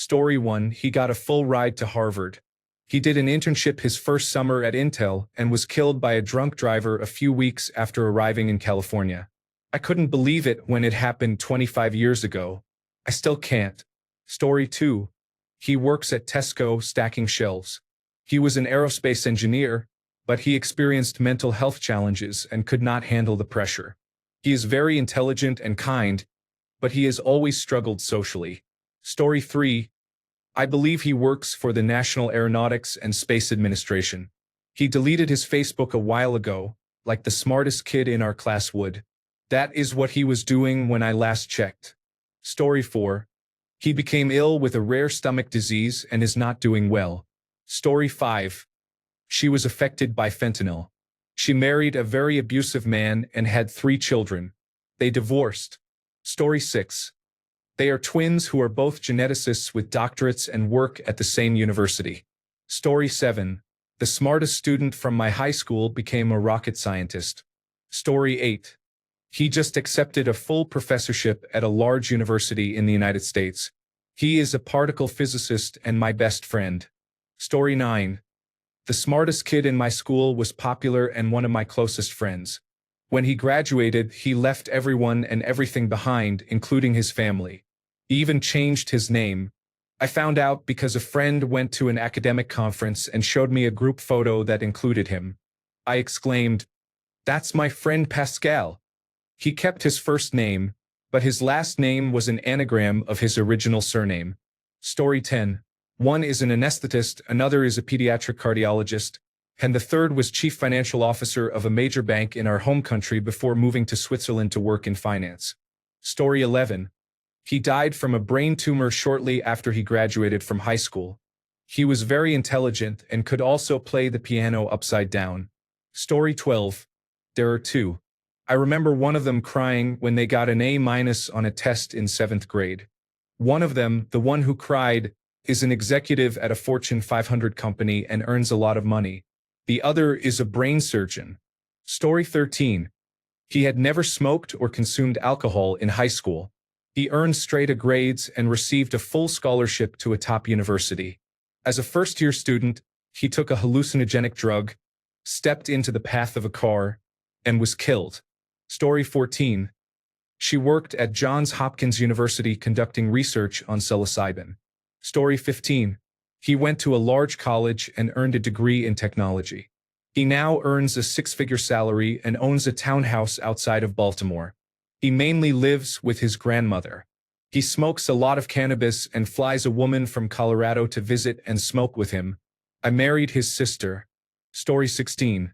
Story 1. He got a full ride to Harvard. He did an internship his first summer at Intel and was killed by a drunk driver a few weeks after arriving in California. I couldn't believe it when it happened 25 years ago. I still can't. Story 2. He works at Tesco stacking shelves. He was an aerospace engineer, but he experienced mental health challenges and could not handle the pressure. He is very intelligent and kind, but he has always struggled socially. Story 3. I believe he works for the National Aeronautics and Space Administration. He deleted his Facebook a while ago, like the smartest kid in our class would. That is what he was doing when I last checked. Story 4. He became ill with a rare stomach disease and is not doing well. Story 5. She was affected by fentanyl. She married a very abusive man and had 3 children. They divorced. Story 6. They are twins who are both geneticists with doctorates and work at the same university. Story 7. The smartest student from my high school became a rocket scientist. Story 8. He just accepted a full professorship at a large university in the United States. He is a particle physicist and my best friend. Story 9. The smartest kid in my school was popular and one of my closest friends. When he graduated, he left everyone and everything behind, including his family. He even changed his name. I found out because a friend went to an academic conference and showed me a group photo that included him. I exclaimed, "That's my friend Pascal." He kept his first name, but his last name was an anagram of his original surname. Story 10. One is an anesthetist, another is a pediatric cardiologist, and the third was chief financial officer of a major bank in our home country before moving to Switzerland to work in finance. Story 11. He died from a brain tumor shortly after he graduated from high school. He was very intelligent and could also play the piano upside down. Story 12. There are 2. I remember one of them crying when they got an A- on a test in 7th grade. One of them, the one who cried, is an executive at a Fortune 500 company and earns a lot of money. The other is a brain surgeon. Story 13. He had never smoked or consumed alcohol in high school. He earned straight A grades and received a full scholarship to a top university. As a first-year student, he took a hallucinogenic drug, stepped into the path of a car, and was killed. Story 14. She worked at Johns Hopkins University conducting research on psilocybin. Story 15. He went to a large college and earned a degree in technology. He now earns a 6-figure salary and owns a townhouse outside of Baltimore. He mainly lives with his grandmother. He smokes a lot of cannabis and flies a woman from Colorado to visit and smoke with him. I married his sister. Story 16.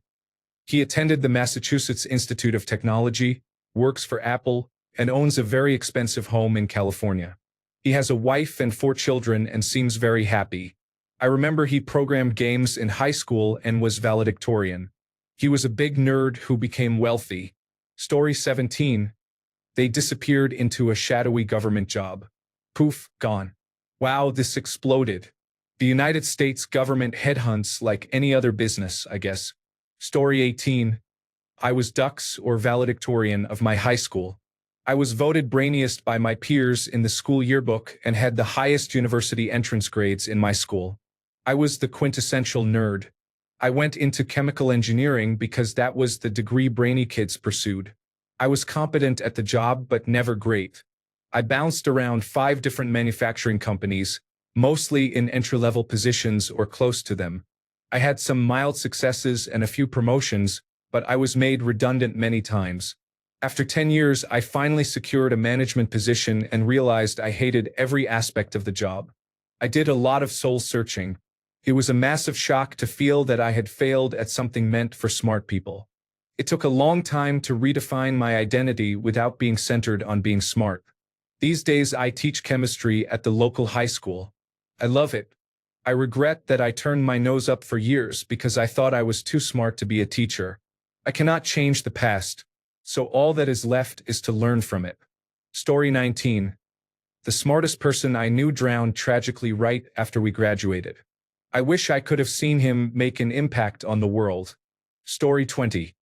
He attended the Massachusetts Institute of Technology, works for Apple, and owns a very expensive home in California. He has a wife and 4 children and seems very happy. I remember he programmed games in high school and was valedictorian. He was a big nerd who became wealthy. Story 17. They disappeared into a shadowy government job. Poof, gone. Wow, this exploded. The United States government headhunts like any other business, I guess. Story 18. I was dux or valedictorian of my high school. I was voted brainiest by my peers in the school yearbook and had the highest university entrance grades in my school. I was the quintessential nerd. I went into chemical engineering because that was the degree brainy kids pursued. I was competent at the job but never great. I bounced around 5 different manufacturing companies, mostly in entry-level positions or close to them. I had some mild successes and a few promotions, but I was made redundant many times. After 10 years, I finally secured a management position and realized I hated every aspect of the job. I did a lot of soul searching. It was a massive shock to feel that I had failed at something meant for smart people. It took a long time to redefine my identity without being centered on being smart. These days I teach chemistry at the local high school. I love it. I regret that I turned my nose up for years because I thought I was too smart to be a teacher. I cannot change the past, so all that is left is to learn from it. Story 19. The smartest person I knew drowned tragically right after we graduated. I wish I could have seen him make an impact on the world. Story 20.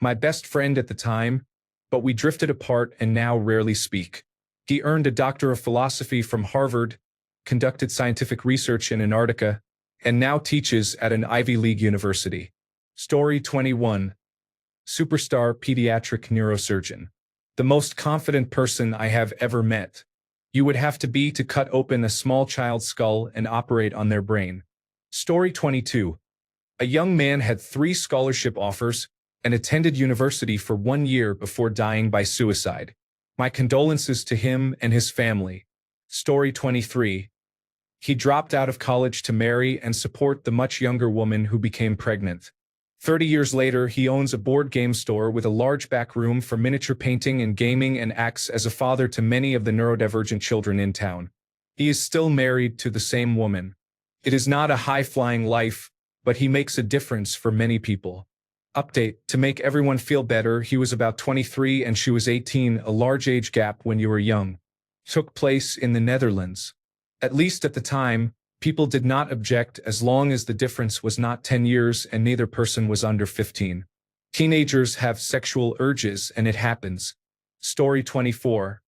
My best friend at the time, but we drifted apart and now rarely speak. He earned a Doctor of Philosophy from Harvard, conducted scientific research in Antarctica, and now teaches at an Ivy League university. Story 21. Superstar pediatric neurosurgeon. The most confident person I have ever met. You would have to be to cut open a small child's skull and operate on their brain. Story 22. A young man had 3 scholarship offers and attended university for 1 year before dying by suicide. My condolences to him and his family. Story 23. He dropped out of college to marry and support the much younger woman who became pregnant. 30 years later, he owns a board game store with a large back room for miniature painting and gaming and acts as a father to many of the neurodivergent children in town. He is still married to the same woman. It is not a high-flying life, but he makes a difference for many people. Update: to make everyone feel better, he was about 23 and she was 18, a large age gap when you were young. Took place in the Netherlands. At least at the time, people did not object as long as the difference was not 10 years and neither person was under 15. Teenagers have sexual urges and it happens. Story 24.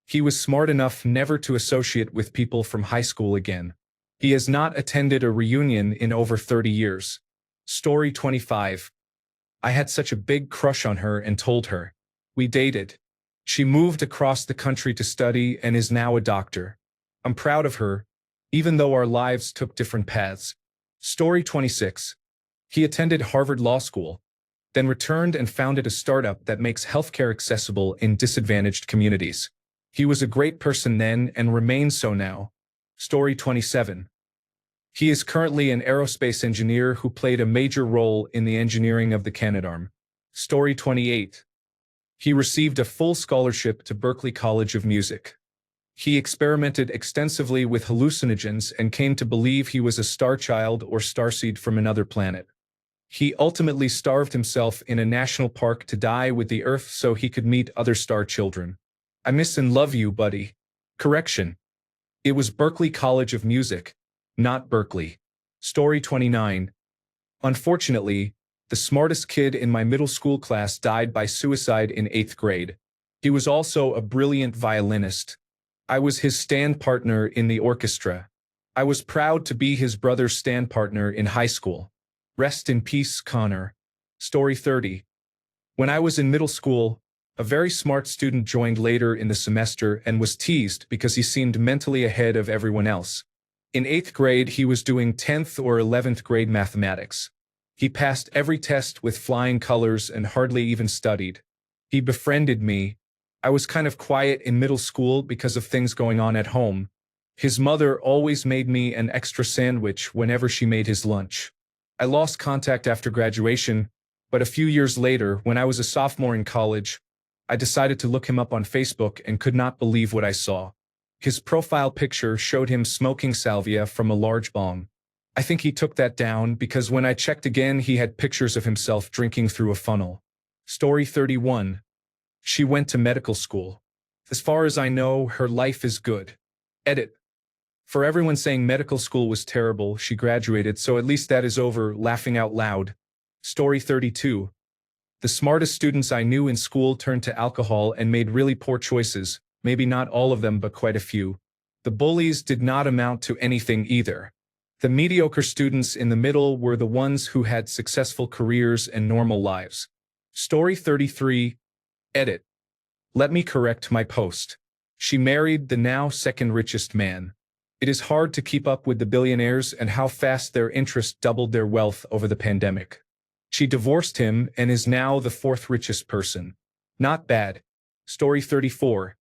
He was smart enough never to associate with people from high school again. He has not attended a reunion in over 30 years. Story 25. I had such a big crush on her and told her. We dated. She moved across the country to study and is now a doctor. I'm proud of her, even though our lives took different paths. Story 26. He attended Harvard Law School, then returned and founded a startup that makes healthcare accessible in disadvantaged communities. He was a great person then and remains so now. Story 27. He is currently an aerospace engineer who played a major role in the engineering of the Canadarm. Story 28. He received a full scholarship to Berklee College of Music. He experimented extensively with hallucinogens and came to believe he was a star child or starseed from another planet. He ultimately starved himself in a national park to die with the Earth so he could meet other star children. I miss and love you, buddy. Correction. It was Berklee College of Music, not Berkeley. Story 29. Unfortunately, the smartest kid in my middle school class died by suicide in 8th grade. He was also a brilliant violinist. I was his stand partner in the orchestra. I was proud to be his brother's stand partner in high school. Rest in peace, Connor. Story 30. When I was in middle school, a very smart student joined later in the semester and was teased because he seemed mentally ahead of everyone else. In 8th grade, he was doing 10th or 11th grade mathematics. He passed every test with flying colors and hardly even studied. He befriended me. I was kind of quiet in middle school because of things going on at home. His mother always made me an extra sandwich whenever she made his lunch. I lost contact after graduation, but a few years later, when I was a sophomore in college, I decided to look him up on Facebook and could not believe what I saw. His profile picture showed him smoking salvia from a large bong. I think he took that down because when I checked again, he had pictures of himself drinking through a funnel. Story 31. She went to medical school. As far as I know, her life is good. Edit. For everyone saying medical school was terrible, she graduated, so at least that is over, laughing out loud. Story 32. The smartest students I knew in school turned to alcohol and made really poor choices, maybe not all of them but quite a few. The bullies did not amount to anything either. The mediocre students in the middle were the ones who had successful careers and normal lives. Story 33. Edit. Let me correct my post. She married the now second richest man. It is hard to keep up with the billionaires and how fast their interest doubled their wealth over the pandemic. She divorced him and is now the 4th richest person. Not bad. Story 34.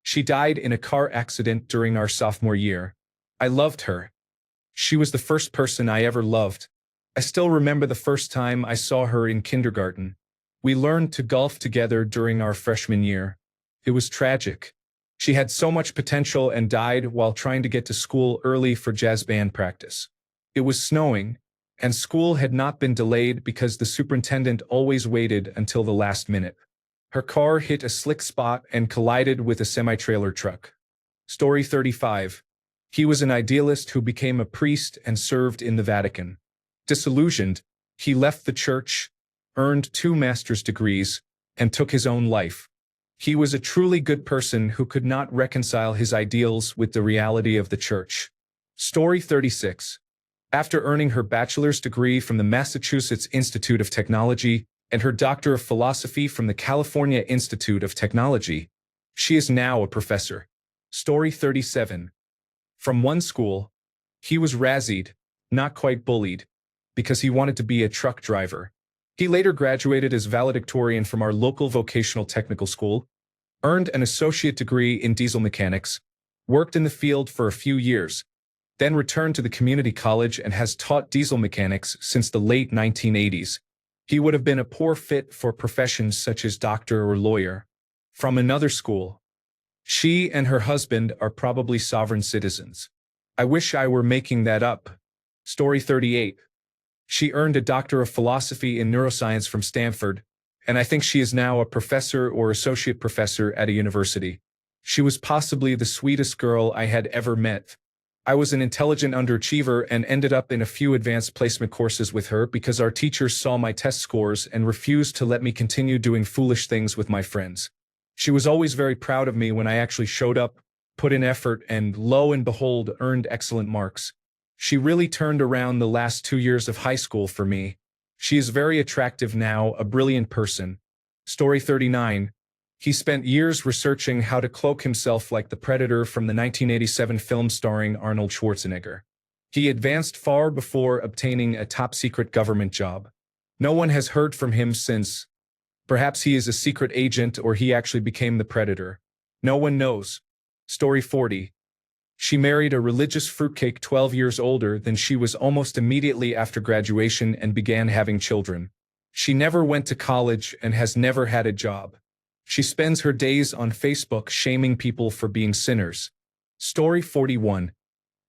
She died in a car accident during our sophomore year. I loved her. She was the first person I ever loved. I still remember the first time I saw her in kindergarten. We learned to golf together during our freshman year. It was tragic. She had so much potential and died while trying to get to school early for jazz band practice. It was snowing, and school had not been delayed because the superintendent always waited until the last minute. Her car hit a slick spot and collided with a semi-trailer truck. Story 35. He was an idealist who became a priest and served in the Vatican. Disillusioned, he left the church, earned 2 master's degrees, and took his own life. He was a truly good person who could not reconcile his ideals with the reality of the church. Story 36. After earning her bachelor's degree from the Massachusetts Institute of Technology and her doctor of philosophy from the California Institute of Technology, she is now a professor. Story 37. From one school, he was razzied, not quite bullied, because he wanted to be a truck driver. He later graduated as valedictorian from our local vocational technical school, earned an associate degree in diesel mechanics, worked in the field for a few years, then returned to the community college and has taught diesel mechanics since the late 1980s. He would have been a poor fit for professions such as doctor or lawyer. From another school. She and her husband are probably sovereign citizens. I wish I were making that up. Story 38. She earned a doctor of philosophy in neuroscience from Stanford, and I think she is now a professor or associate professor at a university. She was possibly the sweetest girl I had ever met. I was an intelligent underachiever and ended up in a few advanced placement courses with her because our teachers saw my test scores and refused to let me continue doing foolish things with my friends. She was always very proud of me when I actually showed up, put in effort, and lo and behold, earned excellent marks. She really turned around the last 2 years of high school for me. She is very attractive now, a brilliant person. Story 39. He spent years researching how to cloak himself like the Predator from the 1987 film starring Arnold Schwarzenegger. He advanced far before obtaining a top-secret government job. No one has heard from him since. Perhaps he is a secret agent or he actually became the Predator. No one knows. Story 40. She married a religious fruitcake 12 years older than she was almost immediately after graduation and began having children. She never went to college and has never had a job. She spends her days on Facebook shaming people for being sinners. Story 41.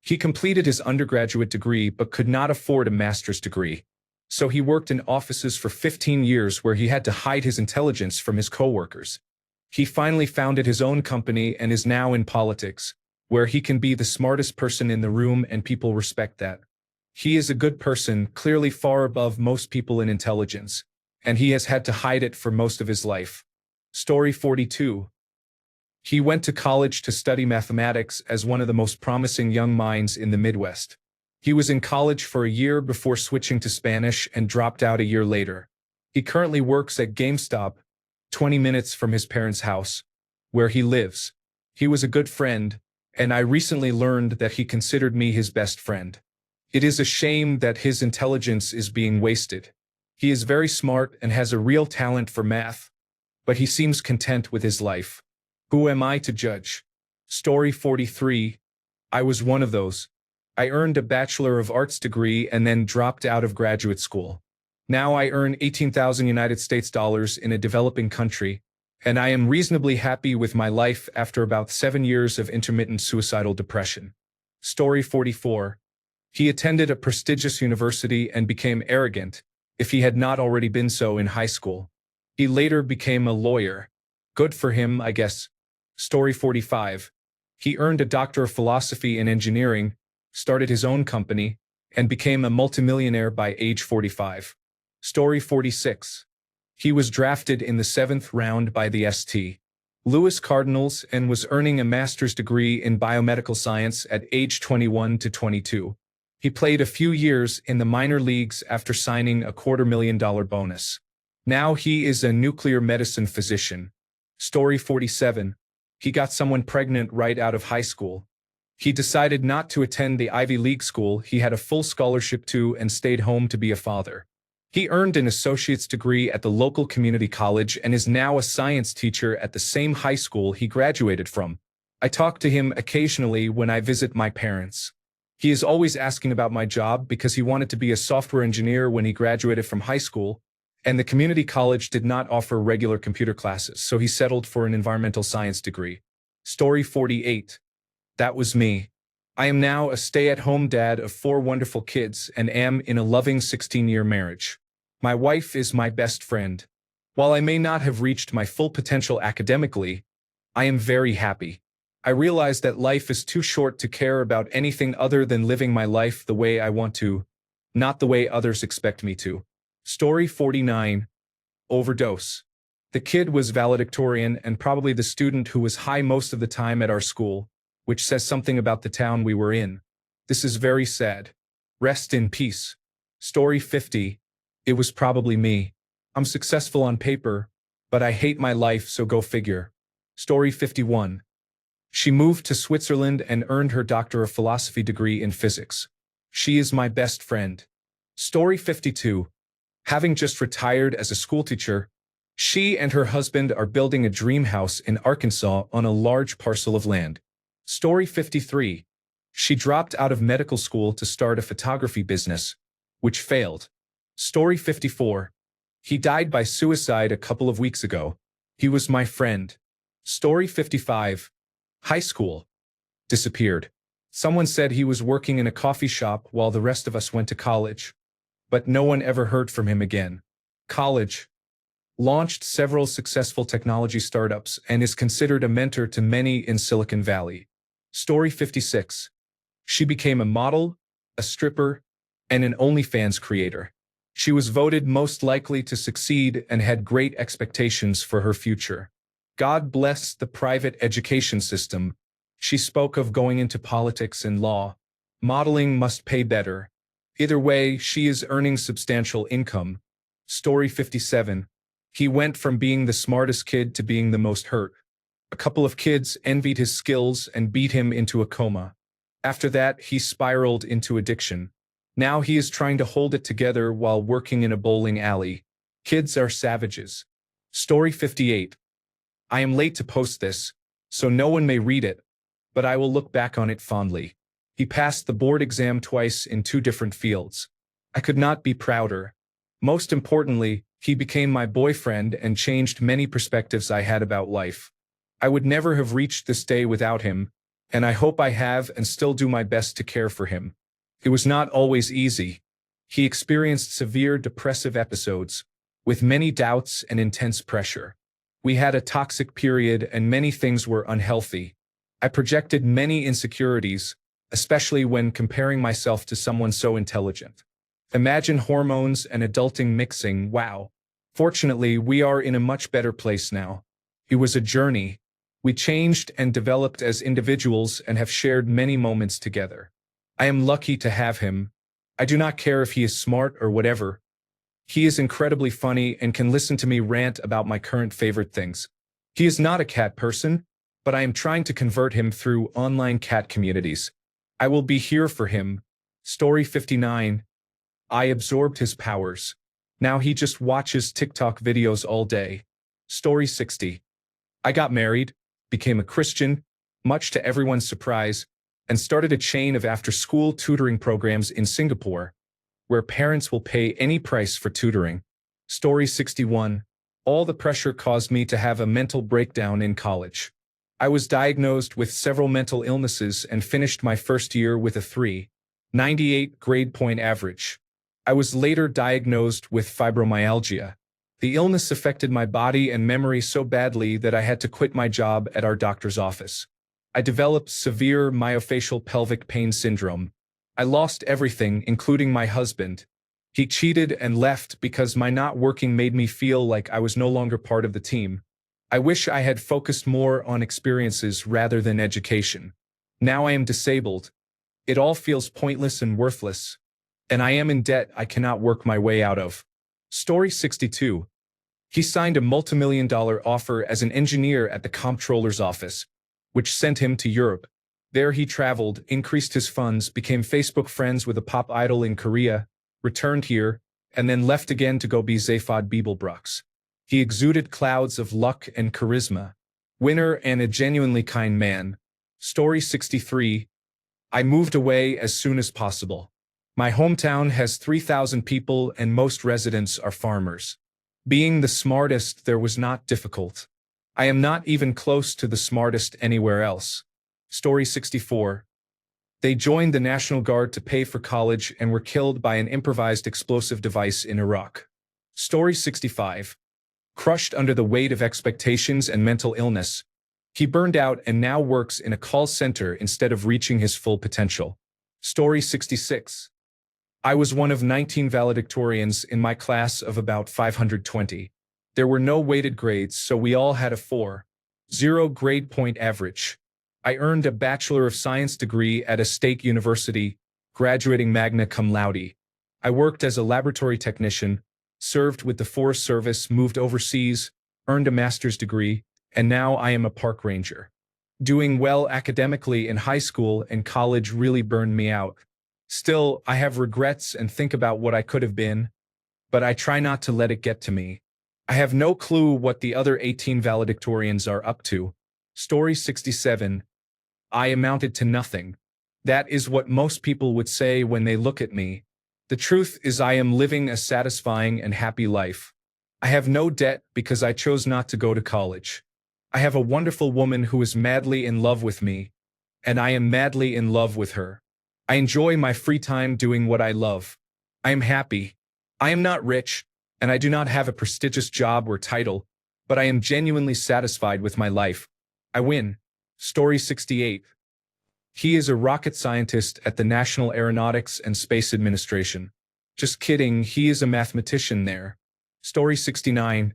He completed his undergraduate degree but could not afford a master's degree. So he worked in offices for 15 years where he had to hide his intelligence from his coworkers. He finally founded his own company and is now in politics, where he can be the smartest person in the room and people respect that. He is a good person, clearly far above most people in intelligence, and he has had to hide it for most of his life. Story 42. He went to college to study mathematics as one of the most promising young minds in the Midwest. He was in college for a year before switching to Spanish and dropped out a year later. He currently works at GameStop, 20 minutes from his parents' house, where he lives. He was a good friend, and I recently learned that he considered me his best friend. It is a shame that his intelligence is being wasted. He is very smart and has a real talent for math, but he seems content with his life. Who am I to judge? Story 43. I was one of those. I earned a Bachelor of Arts degree and then dropped out of graduate school. Now I earn 18,000 United States dollars in a developing country, and I am reasonably happy with my life after about 7 years of intermittent suicidal depression. Story 44. He attended a prestigious university and became arrogant, if he had not already been so in high school. He later became a lawyer. Good for him, I guess. Story 45. He earned a Doctor of Philosophy in Engineering, started his own company, and became a multimillionaire by age 45. Story 46. He was drafted in the 7th round by the St. Louis Cardinals and was earning a master's degree in biomedical science at age 21 to 22. He played a few years in the minor leagues after signing a $250,000 bonus. Now he is a nuclear medicine physician. Story 47. He got someone pregnant right out of high school. He decided not to attend the Ivy League school he had a full scholarship to and stayed home to be a father. He earned an associate's degree at the local community college and is now a science teacher at the same high school he graduated from. I talk to him occasionally when I visit my parents. He is always asking about my job because he wanted to be a software engineer when he graduated from high school, and the community college did not offer regular computer classes, so he settled for an environmental science degree. Story 48. That was me. I am now a stay-at-home dad of 4 wonderful kids and am in a loving 16-year marriage. My wife is my best friend. While I may not have reached my full potential academically, I am very happy. I realize that life is too short to care about anything other than living my life the way I want to, not the way others expect me to. Story 49. Overdose. The kid was valedictorian and probably the student who was high most of the time at our school, which says something about the town we were in. This is very sad. Rest in peace. Story 50. It was probably me. I'm successful on paper, but I hate my life, so go figure. Story 51. She moved to Switzerland and earned her Doctor of Philosophy degree in physics. She is my best friend. Story 52. Having just retired as a schoolteacher, she and her husband are building a dream house in Arkansas on a large parcel of land. Story 53. She dropped out of medical school to start a photography business, which failed. Story 54. He died by suicide a couple of weeks ago. He was my friend. Story 55. High school. Disappeared. Someone said he was working in a coffee shop while the rest of us went to college. But no one ever heard from him again. College. Launched several successful technology startups and is considered a mentor to many in Silicon Valley. Story 56. She became a model, a stripper, and an OnlyFans creator. She was voted most likely to succeed and had great expectations for her future. God bless the private education system. She spoke of going into politics and law. Modeling must pay better. Either way, she is earning substantial income. Story 57. He went from being the smartest kid to being the most hurt. A couple of kids envied his skills and beat him into a coma. After that, he spiraled into addiction. Now he is trying to hold it together while working in a bowling alley. Kids are savages. Story 58. I am late to post this, so no one may read it, but I will look back on it fondly. He passed the board exam twice in 2 different fields. I could not be prouder. Most importantly, he became my boyfriend and changed many perspectives I had about life. I would never have reached this day without him, and I hope I have and still do my best to care for him. It was not always easy. He experienced severe depressive episodes, with many doubts and intense pressure. We had a toxic period and many things were unhealthy. I projected many insecurities, especially when comparing myself to someone so intelligent. Imagine hormones and adulting mixing, wow. Fortunately, we are in a much better place now. It was a journey. We changed and developed as individuals and have shared many moments together. I am lucky to have him. I do not care if he is smart or whatever. He is incredibly funny and can listen to me rant about my current favorite things. He is not a cat person, but I am trying to convert him through online cat communities. I will be here for him. Story 59. I absorbed his powers. Now he just watches TikTok videos all day. Story 60. I got married, became a Christian, much to everyone's surprise, and started a chain of after-school tutoring programs in Singapore, where parents will pay any price for tutoring. Story 61. All the pressure caused me to have a mental breakdown in college. I was diagnosed with several mental illnesses and finished my first year with a 3.98 grade point average. I was later diagnosed with fibromyalgia. The illness affected my body and memory so badly that I had to quit my job at our doctor's office. I developed severe myofascial pelvic pain syndrome. I lost everything, including my husband. He cheated and left because my not working made me feel like I was no longer part of the team. I wish I had focused more on experiences rather than education. Now I am disabled. It all feels pointless and worthless. And I am in debt I cannot work my way out of. Story 62. He signed a multimillion-dollar offer as an engineer at the comptroller's office, which sent him to Europe. There he traveled, increased his funds, became Facebook friends with a pop idol in Korea, returned here, and then left again to go be Zaphod Beeblebrox. He exuded clouds of luck and charisma. Winner and a genuinely kind man. Story 63. I moved away as soon as possible. My hometown has 3,000 people and most residents are farmers. Being the smartest there was not difficult. I am not even close to the smartest anywhere else. Story 64. They joined the National Guard to pay for college and were killed by an improvised explosive device in Iraq. Story 65. Crushed under the weight of expectations and mental illness, he burned out and now works in a call center instead of reaching his full potential. Story 66. I was one of 19 valedictorians in my class of about 520. There were no weighted grades, so we all had a 4.0 grade point average. I earned a Bachelor of Science degree at a state university, graduating magna cum laude. I worked as a laboratory technician, served with the Forest Service, moved overseas, earned a master's degree, and now I am a park ranger. Doing well academically in high school and college really burned me out. Still, I have regrets and think about what I could have been, but I try not to let it get to me. I have no clue what the other 18 valedictorians are up to. Story 67. I amounted to nothing. That is what most people would say when they look at me. The truth is I am living a satisfying and happy life. I have no debt because I chose not to go to college. I have a wonderful woman who is madly in love with me, and I am madly in love with her. I enjoy my free time doing what I love. I am happy. I am not rich, and I do not have a prestigious job or title, but I am genuinely satisfied with my life. I win. Story 68. He is a rocket scientist at the National Aeronautics and Space Administration. Just kidding, he is a mathematician there. Story 69.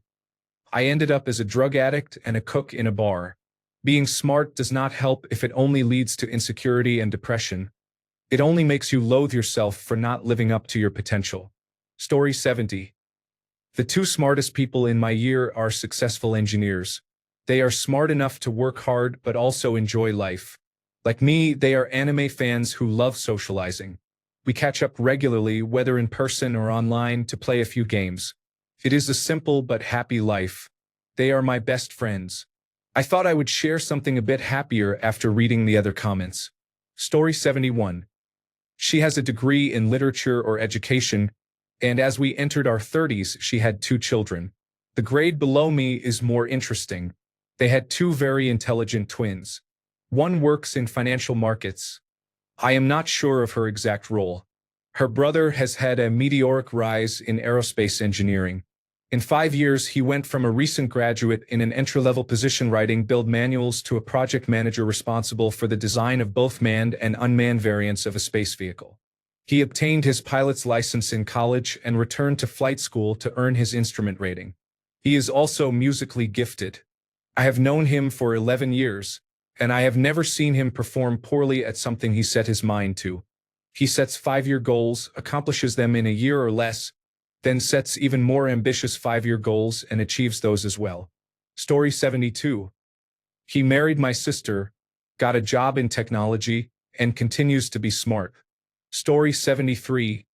I ended up as a drug addict and a cook in a bar. Being smart does not help if it only leads to insecurity and depression. It only makes you loathe yourself for not living up to your potential. Story 70. The two smartest people in my year are successful engineers. They are smart enough to work hard but also enjoy life. Like me, they are anime fans who love socializing. We catch up regularly, whether in person or online, to play a few games. It is a simple but happy life. They are my best friends. I thought I would share something a bit happier after reading the other comments. Story 71. She has a degree in literature or education, and as we entered our 30s, she had 2 children. The grade below me is more interesting. They had 2 very intelligent twins. One works in financial markets. I am not sure of her exact role. Her brother has had a meteoric rise in aerospace engineering. In 5 years, he went from a recent graduate in an entry-level position writing build manuals to a project manager responsible for the design of both manned and unmanned variants of a space vehicle. He obtained his pilot's license in college and returned to flight school to earn his instrument rating. He is also musically gifted. I have known him for 11 years, and I have never seen him perform poorly at something he set his mind to. He sets 5-year goals, accomplishes them in a year or less, then sets even more ambitious 5-year goals and achieves those as well. Story 72. He married my sister, got a job in technology, and continues to be smart. Story 73.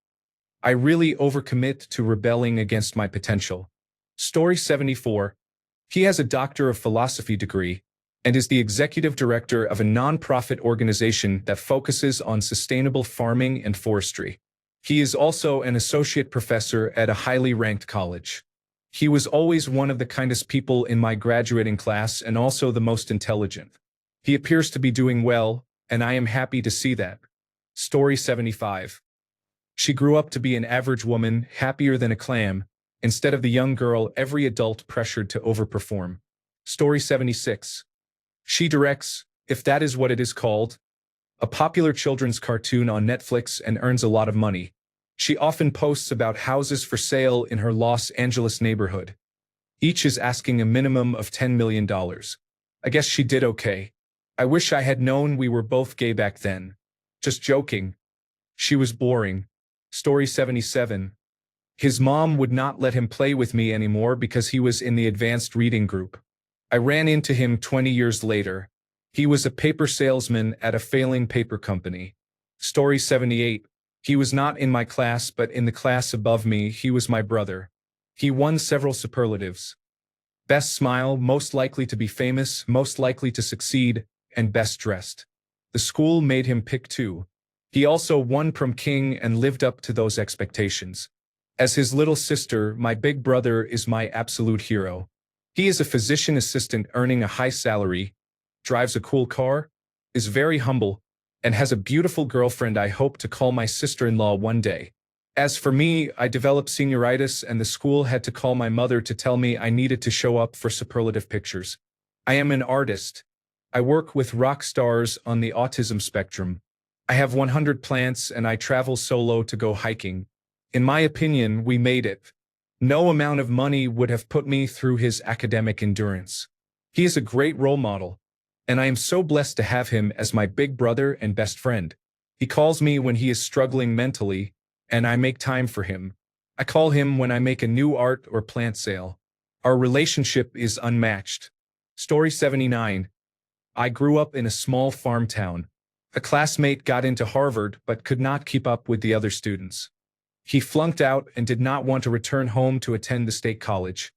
I really overcommit to rebelling against my potential. Story 74. He has a Doctor of Philosophy degree and is the executive director of a non-profit organization that focuses on sustainable farming and forestry. He is also an associate professor at a highly ranked college. He was always one of the kindest people in my graduating class and also the most intelligent. He appears to be doing well, and I am happy to see that. Story 75. She grew up to be an average woman, happier than a clam, instead of the young girl every adult pressured to overperform. Story 76. She directs, if that is what it is called, a popular children's cartoon on Netflix and earns a lot of money. She often posts about houses for sale in her Los Angeles neighborhood. Each is asking a minimum of $10 million. I guess she did okay. I wish I had known we were both gay back then. Just joking. She was boring. Story 77. His mom would not let him play with me anymore because he was in the advanced reading group. I ran into him 20 years later. He was a paper salesman at a failing paper company. Story 78. He was not in my class but in the class above me. He was my brother. He won several superlatives. Best smile, most likely to be famous, most likely to succeed, and best dressed. The school made him pick 2. He also won prom king and lived up to those expectations. As his little sister, my big brother is my absolute hero. He is a physician assistant earning a high salary, drives a cool car, is very humble, and has a beautiful girlfriend I hope to call my sister-in-law one day. As for me, I developed senioritis and the school had to call my mother to tell me I needed to show up for superlative pictures. I am an artist. I work with rock stars on the autism spectrum. I have 100 plants and I travel solo to go hiking. In my opinion, we made it. No amount of money would have put me through his academic endurance. He is a great role model, and I am so blessed to have him as my big brother and best friend. He calls me when he is struggling mentally, and I make time for him. I call him when I make a new art or plant sale. Our relationship is unmatched. Story 79. I grew up in a small farm town. A classmate got into Harvard but could not keep up with the other students. He flunked out and did not want to return home to attend the state college.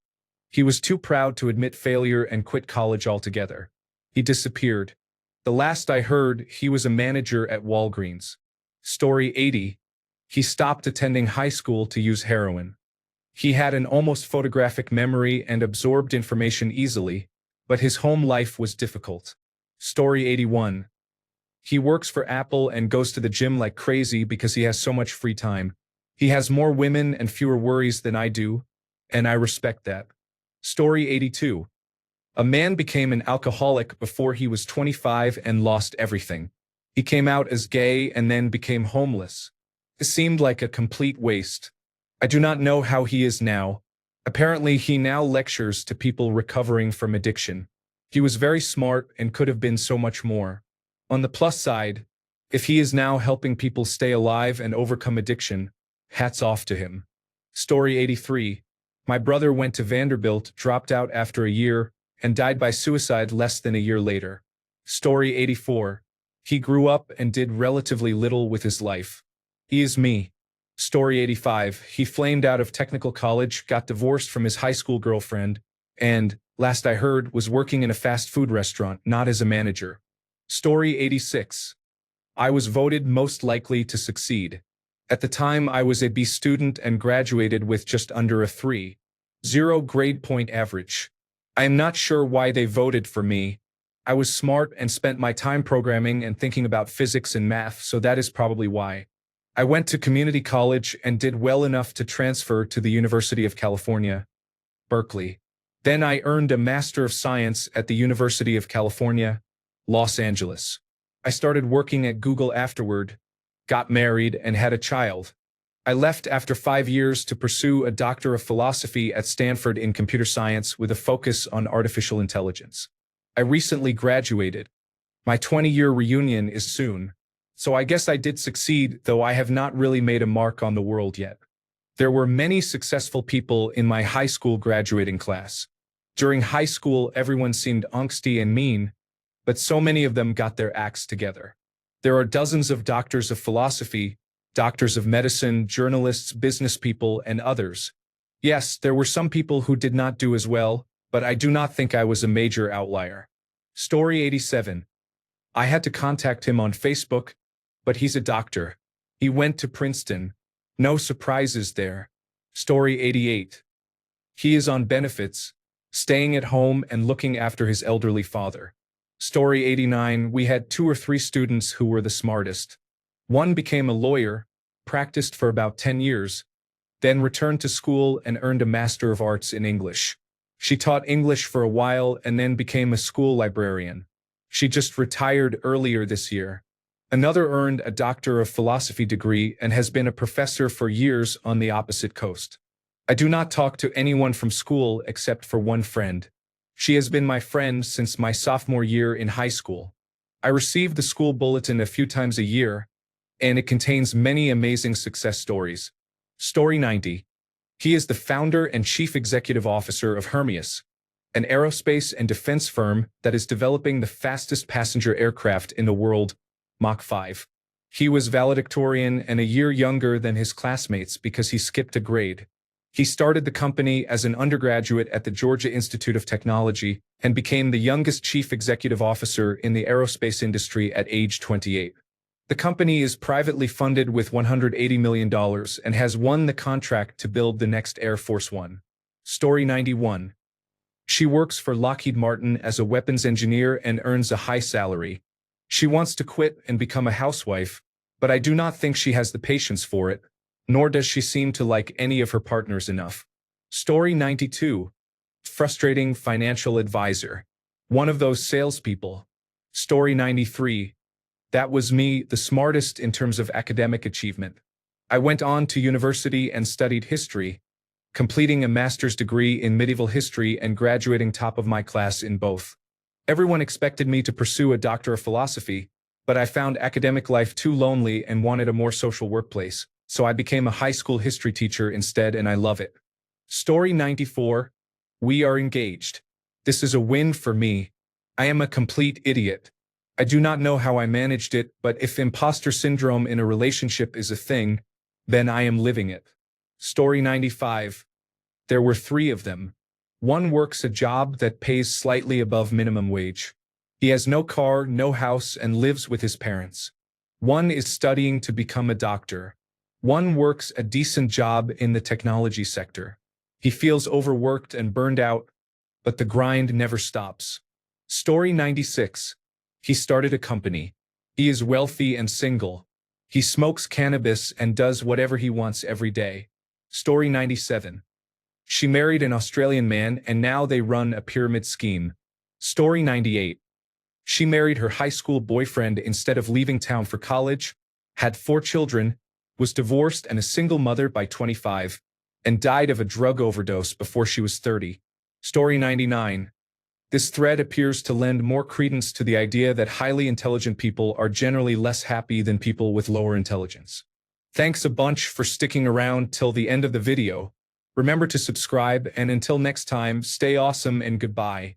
He was too proud to admit failure and quit college altogether. He disappeared. The last I heard, he was a manager at Walgreens. Story 80. He stopped attending high school to use heroin. He had an almost photographic memory and absorbed information easily, but his home life was difficult. Story 81. He works for Apple and goes to the gym like crazy because he has so much free time. He has more women and fewer worries than I do, and I respect that. Story 82. A man became an alcoholic before he was 25 and lost everything. He came out as gay and then became homeless. It seemed like a complete waste. I do not know how he is now. Apparently, he now lectures to people recovering from addiction. He was very smart and could have been so much more. On the plus side, if he is now helping people stay alive and overcome addiction, hats off to him. Story 83. My brother went to Vanderbilt, dropped out after a year, and died by suicide less than a year later. Story 84. He grew up and did relatively little with his life. He is me. Story 85. He flamed out of technical college, got divorced from his high school girlfriend, and, last I heard, was working in a fast food restaurant, not as a manager. Story 86. I was voted most likely to succeed. At the time, I was a B student and graduated with just under a 3.0 grade point average. I am not sure why they voted for me. I was smart and spent my time programming and thinking about physics and math, so that is probably why. I went to community college and did well enough to transfer to the University of California, Berkeley. Then I earned a Master of Science at the University of California, Los Angeles. I started working at Google afterward, got married, and had a child. I left after 5 years to pursue a Doctor of Philosophy at Stanford in computer science with a focus on artificial intelligence. I recently graduated. My 20-year reunion is soon. So I guess I did succeed, though I have not really made a mark on the world yet. There were many successful people in my high school graduating class. During high school, everyone seemed angsty and mean, but so many of them got their acts together. There are dozens of doctors of philosophy, doctors of medicine, journalists, business people, and others. Yes, there were some people who did not do as well, but I do not think I was a major outlier. Story 87. I had to contact him on Facebook, but he's a doctor. He went to Princeton. No surprises there. Story 88. He is on benefits, staying at home and looking after his elderly father. Story 89. We had 2 or 3 students who were the smartest. One became a lawyer, practiced for about 10 years, then returned to school and earned a Master of Arts in English. She taught English for a while and then became a school librarian. She just retired earlier this year. Another earned a Doctor of Philosophy degree and has been a professor for years on the opposite coast. I do not talk to anyone from school except for one friend. She has been my friend since my sophomore year in high school. I receive the school bulletin a few times a year, and it contains many amazing success stories. Story 90. He is the founder and chief executive officer of Hermeus, an aerospace and defense firm that is developing the fastest passenger aircraft in the world, Mach 5. He was valedictorian and a year younger than his classmates because he skipped a grade. He started the company as an undergraduate at the Georgia Institute of Technology and became the youngest chief executive officer in the aerospace industry at age 28. The company is privately funded with $180 million and has won the contract to build the next Air Force One. Story 91. She works for Lockheed Martin as a weapons engineer and earns a high salary. She wants to quit and become a housewife, but I do not think she has the patience for it, nor does she seem to like any of her partners enough. Story 92. Frustrating financial advisor. One of those salespeople. Story 93. That was me, the smartest in terms of academic achievement. I went on to university and studied history, completing a master's degree in medieval history and graduating top of my class in both. Everyone expected me to pursue a doctor of philosophy, but I found academic life too lonely and wanted a more social workplace, so I became a high school history teacher instead, and I love it. Story 94. We are engaged. This is a win for me. I am a complete idiot. I do not know how I managed it, but if imposter syndrome in a relationship is a thing, then I am living it. Story 95. There were 3 of them. One works a job that pays slightly above minimum wage. He has no car, no house, and lives with his parents. One is studying to become a doctor. One works a decent job in the technology sector. He feels overworked and burned out, but the grind never stops. Story 96. He started a company. He is wealthy and single. He smokes cannabis and does whatever he wants every day. Story 97. She married an Australian man and now they run a pyramid scheme. Story 98. She married her high school boyfriend instead of leaving town for college, had 4 children, was divorced and a single mother by 25, and died of a drug overdose before she was 30. Story 99. This thread appears to lend more credence to the idea that highly intelligent people are generally less happy than people with lower intelligence. Thanks a bunch for sticking around till the end of the video. Remember to subscribe, and until next time, stay awesome and goodbye.